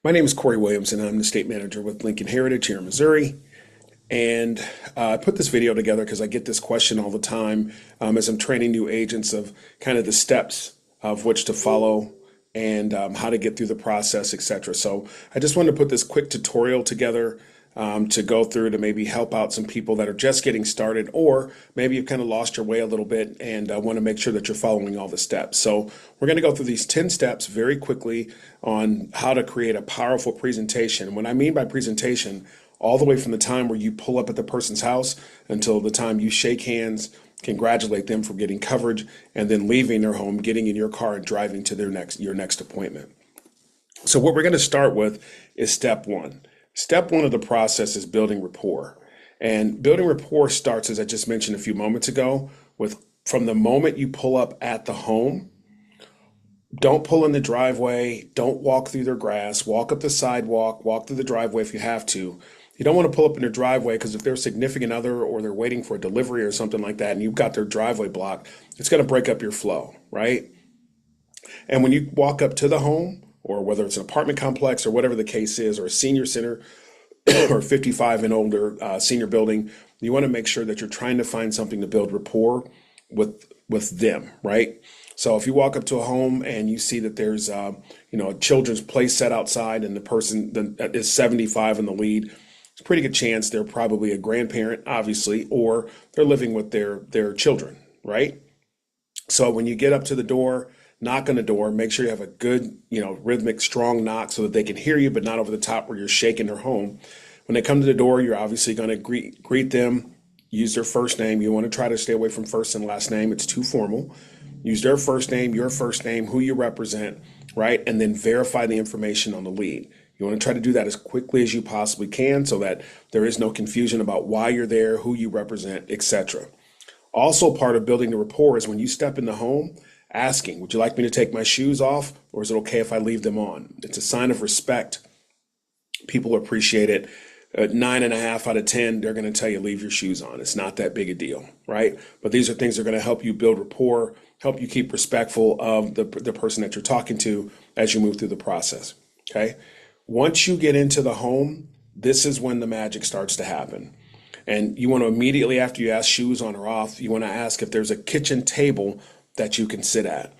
My name is Corey Williams, and I'm the state manager with Lincoln Heritage here in Missouri. And I put this video together because I get this question all the time as I'm training new agents of kind of the steps of which to follow and how to get through the process, etc. So I just wanted to put this quick tutorial together to go through to maybe help out some people that are just getting started, or maybe you've kind of lost your way a little bit and want to make sure that you're following all the steps. So we're going to go through these 10 steps very quickly on how to create a powerful presentation. What I mean by presentation, all the way from the time where you pull up at the person's house until the time you shake hands, congratulate them for getting coverage, and then leaving their home, getting in your car and driving to your next appointment. So what we're going to start with is step one. Step one of the process is building rapport. And building rapport starts, as I just mentioned a few moments ago, with from the moment you pull up at the home. Don't pull in the driveway, don't walk through their grass, walk up the sidewalk, walk through the driveway if you have to. You don't want to pull up in their driveway because if they're a significant other or they're waiting for a delivery or something like that and you've got their driveway blocked, it's going to break up your flow, right? And when you walk up to the home, or whether it's an apartment complex or whatever the case is, or a senior center or 55 and older senior building, you want to make sure that you're trying to find something to build rapport with them, right? So if you walk up to a home and you see that there's a children's play set outside and the person that is 75 in the lead, it's a pretty good chance they're probably a grandparent, obviously, or they're living with their children, right? So when you get up to the door, knock on the door, make sure you have a good, rhythmic, strong knock so that they can hear you, but not over the top where you're shaking their home. When they come to the door, you're obviously going to greet them, use their first name. You want to try to stay away from first and last name. It's too formal. Use their first name, your first name, who you represent, right? And then verify the information on the lead. You want to try to do that as quickly as you possibly can so that there is no confusion about why you're there, who you represent, etc. Also, part of building the rapport is when you step in the home, asking, would you like me to take my shoes off, or is it okay if I leave them on? It's a sign of respect. People appreciate it. 9.5 out of 10, they're going to tell you leave your shoes on. It's not that big a deal, right? But these are things that are going to help you build rapport, help you keep respectful of the person that you're talking to as you move through the process, okay? Once you get into the home, this is when the magic starts to happen. And you want to immediately, after you ask shoes on or off, you want to ask if there's a kitchen table that you can sit at.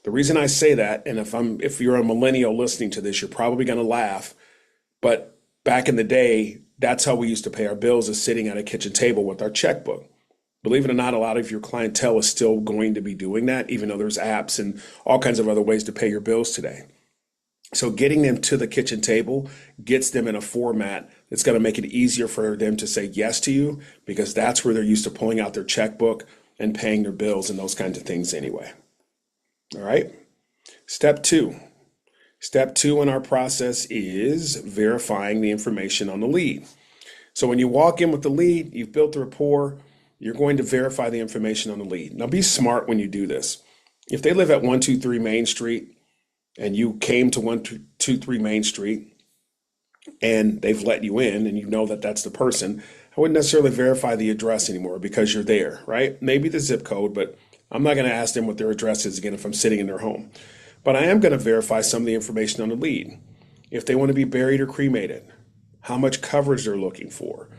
The reason I say that, and if you're a millennial listening to this, you're probably going to laugh, but back in the day, that's how we used to pay our bills, is sitting at a kitchen table with our checkbook. Believe it or not, a lot of your clientele is still going to be doing that, even though there's apps and all kinds of other ways to pay your bills today. So getting them to the kitchen table gets them in a format that's going to make it easier for them to say yes to you, because that's where they're used to pulling out their checkbook and paying their bills and those kinds of things anyway. All right. Step two. Step two in our process is verifying the information on the lead. So when you walk in with the lead, you've built the rapport, you're going to verify the information on the lead. Now be smart when you do this. If they live at 123 Main Street and you came to 123 Main Street and they've let you in and you know that that's the person, I wouldn't necessarily verify the address anymore because you're there, right? Maybe the zip code, but I'm not going to ask them what their address is again if I'm sitting in their home. But I am going to verify some of the information on the lead. If they want to be buried or cremated, how much coverage they're looking for,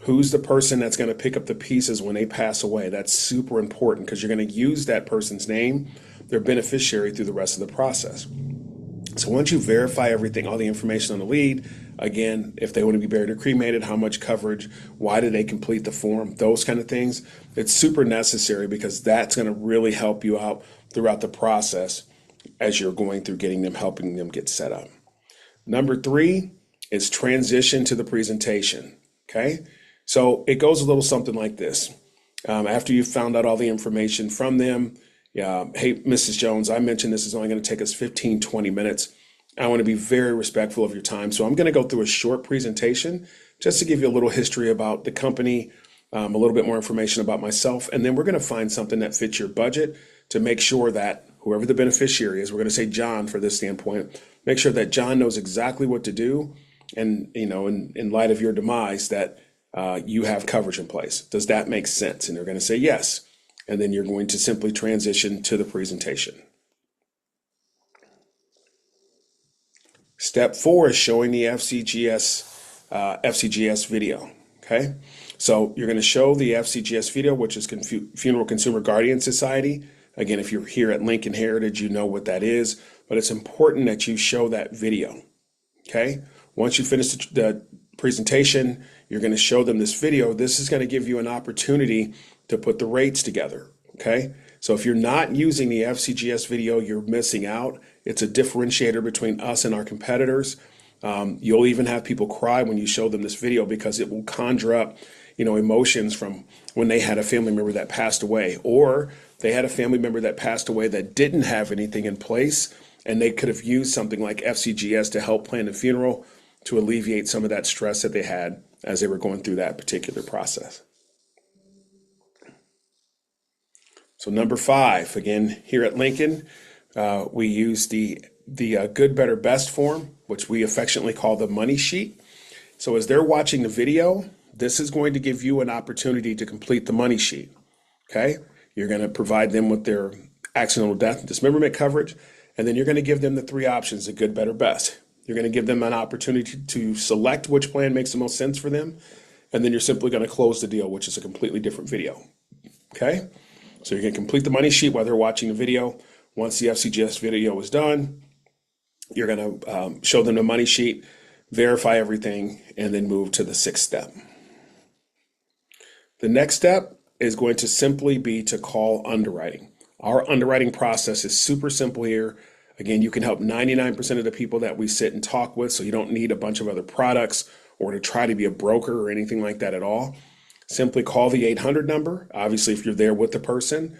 who's the person that's going to pick up the pieces when they pass away. That's super important because you're going to use that person's name, their beneficiary, through the rest of the process. So once you verify everything, all the information on the lead, again, if they want to be buried or cremated, how much coverage, why did they complete the form, those kind of things, it's super necessary because that's going to really help you out throughout the process as you're going through helping them get set up. Number three is transition to the presentation, okay? So it goes a little something like this. After you've found out all the information from them, hey, Mrs. Jones, I mentioned this is only going to take us 15, 20 minutes. I want to be very respectful of your time. So I'm going to go through a short presentation just to give you a little history about the company, a little bit more information about myself, and then we're going to find something that fits your budget to make sure that whoever the beneficiary is, we're going to say John for this standpoint, make sure that John knows exactly what to do and, in light of your demise, that you have coverage in place. Does that make sense? And they're going to say yes. And then you're going to simply transition to the presentation. Step 4 is showing the FCGS video. Okay, so you're going to show the FCGS video, which is Funeral Consumer Guardian Society. Again, if you're here at Lincoln Heritage, you know what that is, but it's important that you show that video. Okay, once you finish the presentation, you're going to show them this video. This is going to give you an opportunity to put the rates together. Okay, so if you're not using the FCGS video, you're missing out. It's a differentiator between us and our competitors. You'll even have people cry when you show them this video because it will conjure up, emotions from when they had a family member that passed away, or they had a family member that passed away that didn't have anything in place, and they could have used something like FCGS to help plan the funeral to alleviate some of that stress that they had as they were going through that particular process. So number 5, again, here at Lincoln, we use the good, better, best form, which we affectionately call the money sheet. So as they're watching the video, this is going to give you an opportunity to complete the money sheet. Okay, you're going to provide them with their accidental death and dismemberment coverage, and then you're going to give them the 3 options, the good, better, best. You're going to give them an opportunity to select which plan makes the most sense for them, and then you're simply going to close the deal, which is a completely different video. Okay, so you're going to complete the money sheet while they're watching the video. Once the FCGS video is done, you're going to show them the money sheet, verify everything, and then move to the 6th step. The next step is going to simply be to call underwriting. Our underwriting process is super simple here. Again, you can help 99% of the people that we sit and talk with, so you don't need a bunch of other products or to try to be a broker or anything like that at all. Simply call the 800 number, obviously if you're there with the person,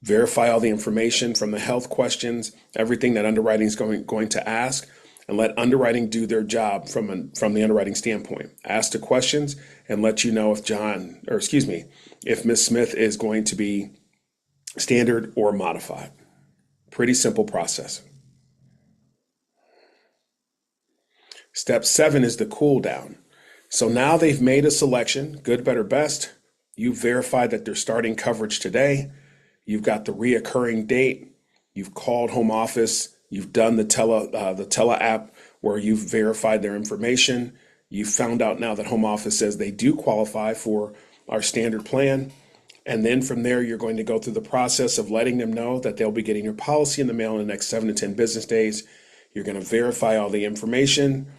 verify all the information from the health questions, everything that underwriting is going to ask, and let underwriting do their job from the underwriting standpoint. Ask the questions and let you know if Ms. Smith is going to be standard or modified. Pretty simple process. Step 7 is the cool down. So now they've made a selection, good, better, best. You verified that they're starting coverage today. You've got the reoccurring date. You've called home office. You've done the tele app where you've verified their information. You've found out now that home office says they do qualify for our standard plan. And then from there, you're going to go through the process of letting them know that they'll be getting your policy in the mail in the next 7 to 10 business days. You're going to verify all the information,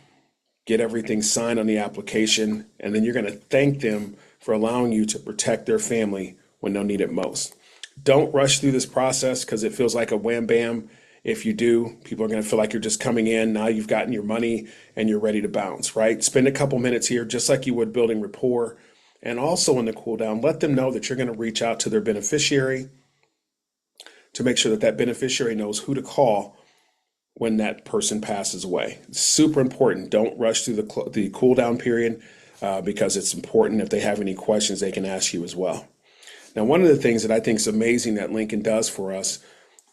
get everything signed on the application, and then you're going to thank them for allowing you to protect their family when they'll need it most. Don't rush through this process because it feels like a wham bam. If you do, people are going to feel like you're just coming in. Now you've gotten your money and you're ready to bounce, right? Spend a couple minutes here, just like you would building rapport. And also in the cool down, let them know that you're going to reach out to their beneficiary to make sure that that beneficiary knows who to call when that person passes away. It's super important. Don't rush through the cool down period because it's important. If they have any questions, they can ask you as well. Now, one of the things that I think is amazing that Lincoln does for us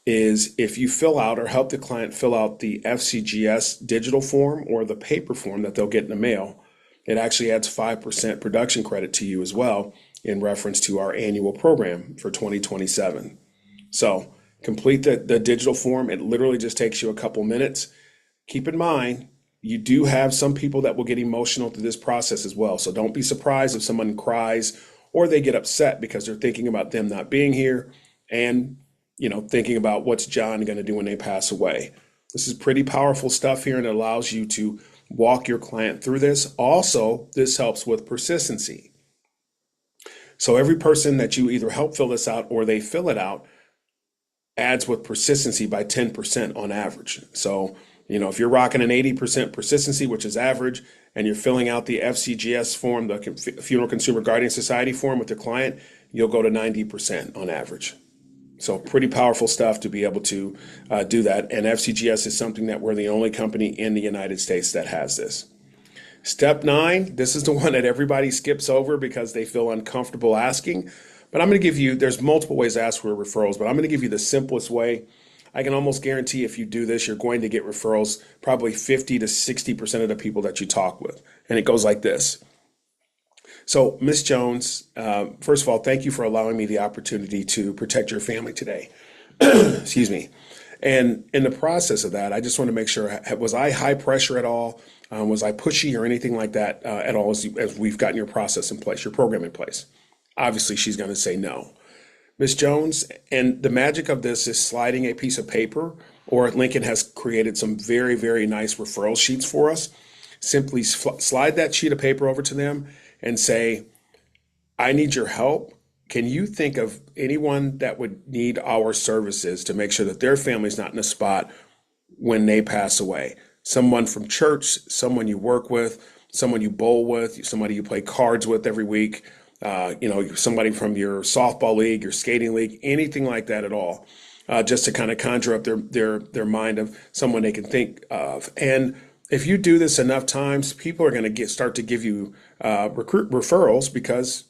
is if you fill out or help the client fill out the FCGS digital form or the paper form that they'll get in the mail, it actually adds 5% production credit to you as well in reference to our annual program for 2027. So complete the digital form. It literally just takes you a couple minutes. Keep in mind, you do have some people that will get emotional through this process as well. So don't be surprised if someone cries or they get upset because they're thinking about them not being here and, thinking about what's John going to do when they pass away. This is pretty powerful stuff here, and it allows you to walk your client through this. Also, this helps with persistency. So every person that you either help fill this out or they fill it out adds with persistency by 10% on average. So, if you're rocking an 80% persistency, which is average, and you're filling out the FCGS form, the Funeral Consumer Guardian Society form with your client, you'll go to 90% on average. So pretty powerful stuff to be able to do that. And FCGS is something that we're the only company in the United States that has this. Step 9, this is the one that everybody skips over because they feel uncomfortable asking. But I'm going to give you, there's multiple ways to ask for referrals, but I'm going to give you the simplest way. I can almost guarantee if you do this, you're going to get referrals, probably 50 to 60% of the people that you talk with. And it goes like this. So, Ms. Jones, first of all, thank you for allowing me the opportunity to protect your family today. Excuse me. And in the process of that, I just want to make sure, was I high pressure at all? Was I pushy or anything like that at all as we've gotten your process in place, your program in place? Obviously, she's going to say no. Miss Jones, and the magic of this is sliding a piece of paper, or Lincoln has created some very, very nice referral sheets for us. Simply slide that sheet of paper over to them and say, I need your help. Can you think of anyone that would need our services to make sure that their family's not in a spot when they pass away? Someone from church, someone you work with, someone you bowl with, somebody you play cards with every week, somebody from your softball league, your skating league, anything like that at all, just to kind of conjure up their mind of someone they can think of. And if you do this enough times, people are going to start to give you referrals because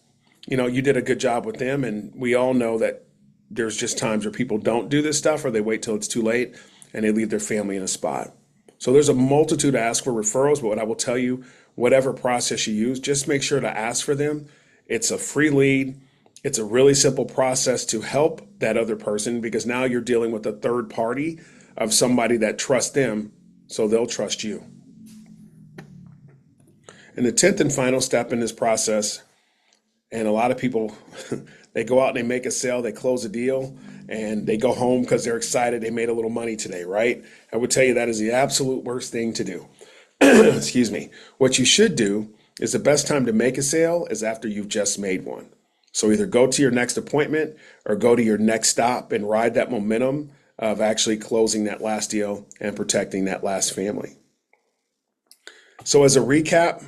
you did a good job with them. And we all know that there's just times where people don't do this stuff, or they wait till it's too late and they leave their family in a spot. So there's a multitude to ask for referrals, but what I will tell you, whatever process you use, just make sure to ask for them. It's a free lead. It's a really simple process to help that other person, because now you're dealing with a third party of somebody that trusts them, so they'll trust you. And the 10th and final step in this process, and a lot of people, they go out and they make a sale, they close a deal, and they go home because they're excited they made a little money today, right? I would tell you that is the absolute worst thing to do. Excuse me. What you should do is, the best time to make a sale is after you've just made one. So either go to your next appointment or go to your next stop and ride that momentum of actually closing that last deal and protecting that last family. So as a recap,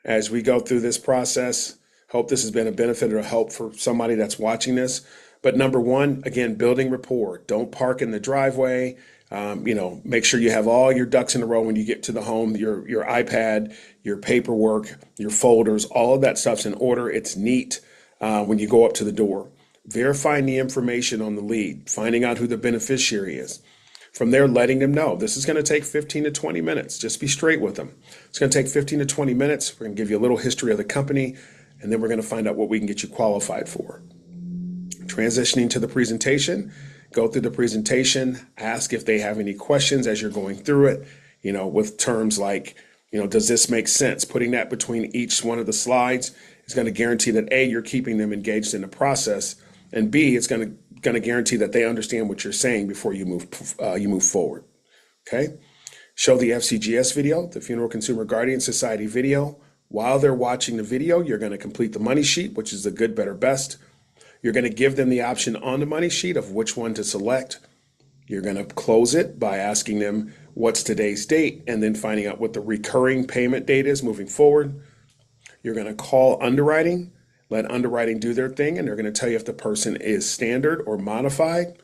as we go through this process, hope this has been a benefit or a help for somebody that's watching this. But number one, again, building rapport. Don't park in the driveway. Make sure you have all your ducks in a row when you get to the home, your iPad, your paperwork, your folders, all of that stuff's in order. It's neat when you go up to the door. Verifying the information on the lead, finding out who the beneficiary is. From there, letting them know this is going to take 15 to 20 minutes. Just be straight with them. It's going to take 15 to 20 minutes. We're going to give you a little history of the company, and then we're going to find out what we can get you qualified for. Transitioning to the presentation, go through the presentation, ask if they have any questions as you're going through it, with terms like, does this make sense? Putting that between each one of the slides is going to guarantee that A, you're keeping them engaged in the process, and B, it's going to guarantee that they understand what you're saying before you move forward. Okay? Show the FCGS video, the Funeral Consumer Guardian Society video. While they're watching the video, you're going to complete the money sheet, which is the good, better, best. You're going to give them the option on the money sheet of which one to select. You're going to close it by asking them what's today's date, and then finding out what the recurring payment date is moving forward. You're going to call underwriting, let underwriting do their thing, and they're going to tell you if the person is standard or modified.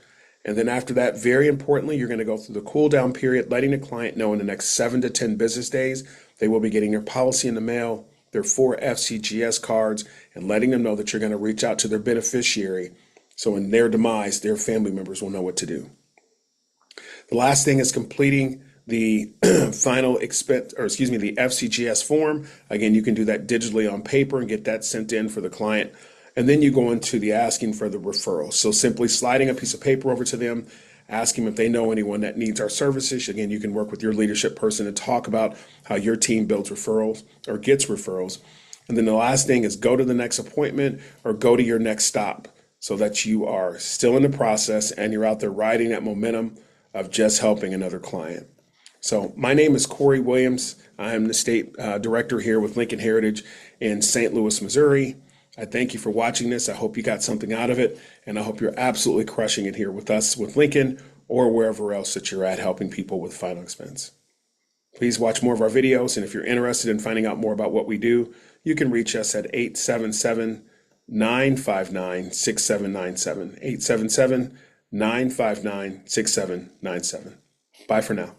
And then after that, very importantly, you're going to go through the cool down period, letting the client know in the next 7 to 10 business days they will be getting their policy in the mail, their 4 FCGS cards, and letting them know that you're going to reach out to their beneficiary, so in their demise, their family members will know what to do. The last thing is completing the final expense, the FCGS form. Again, you can do that digitally on paper and get that sent in for the client. And then you go into the asking for the referral. So simply sliding a piece of paper over to them, asking if they know anyone that needs our services. Again, you can work with your leadership person to talk about how your team builds referrals or gets referrals. And then the last thing is go to the next appointment or go to your next stop, so that you are still in the process and you're out there riding that momentum of just helping another client. So my name is Corey Williams. I am the state director here with Lincoln Heritage in St. Louis, Missouri. I thank you for watching this. I hope you got something out of it, and I hope you're absolutely crushing it here with us, with Lincoln, or wherever else that you're at helping people with final expense. Please watch more of our videos, and if you're interested in finding out more about what we do, you can reach us at 877-959-6797, 877-959-6797. Bye for now.